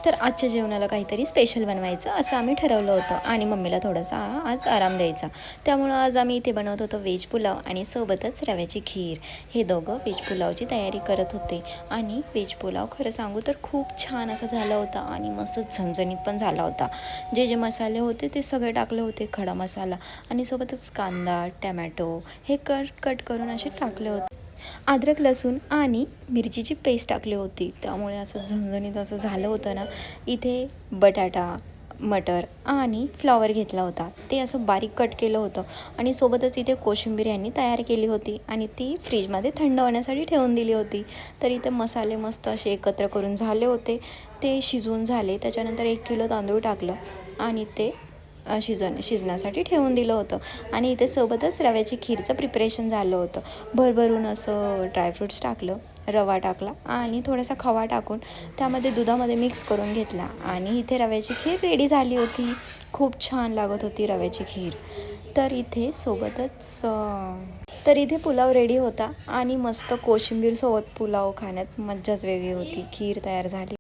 तर आजच्या जेवणाला काहीतरी स्पेशल बनवायचं असं आम्ही ठरवलं होतं आणि मम्मीला थोडासा आज आराम द्यायचा. त्यामुळं आज आम्ही इथे बनवत होतो व्हेज पुलाव आणि सोबतच रव्याची खीर. हे दोघं व्हेज पुलावची तयारी करत होते आणि व्हेज पुलाव खरं सांगू तर खूप छान असा झाला होता आणि मस्त झणझणीत पण झाला होता. जे जे मसाले होते ते सगळे टाकले होते, खडा मसाला आणि सोबतच कांदा, टमॅटो हे कट करून असे टाकले होते. अद्रक, लसूण आणि मिरचीची पेस्ट टाकली होती. त्यामुळे असं झणझणीत असं झालं होतं ना. इथे बटाटा, मटर आणि फ्लॉवर घेतला होता. ते असं बारीक कट केलं होतं आणि सोबतच इथे कोशिंबीर यांनी तयार केली होती आणि ती फ्रीजमध्ये थंड होण्यासाठी ठेवून दिली होती. तर इथे मसाले मस्त असे एकत्र करून झाले होते. ते शिजवून झाले. त्याच्यानंतर 1 किलो तांदूळ टाकलं आणि ते शिजण्यासाठी ठेवून दिलं होतं आणि इथे सोबतच रव्याची खीरचं प्रिपरेशन झालं होतं. भरभरून असं ड्रायफ्रूट्स टाकलं, रवा टाकला आणि थोडासा खवा टाकून त्यामध्ये दुधामध्ये मिक्स करून घेतला आणि इथे रव्याची खीर रेडी झाली होती. खूप छान लागत होती रव्याची खीर. तर इथे सोबतच पुलाव रेडी होता आणि मस्त कोशिंबीरसोबत पुलाव खाण्यात मज्जाच वेगळी होती. खीर तयार झाली.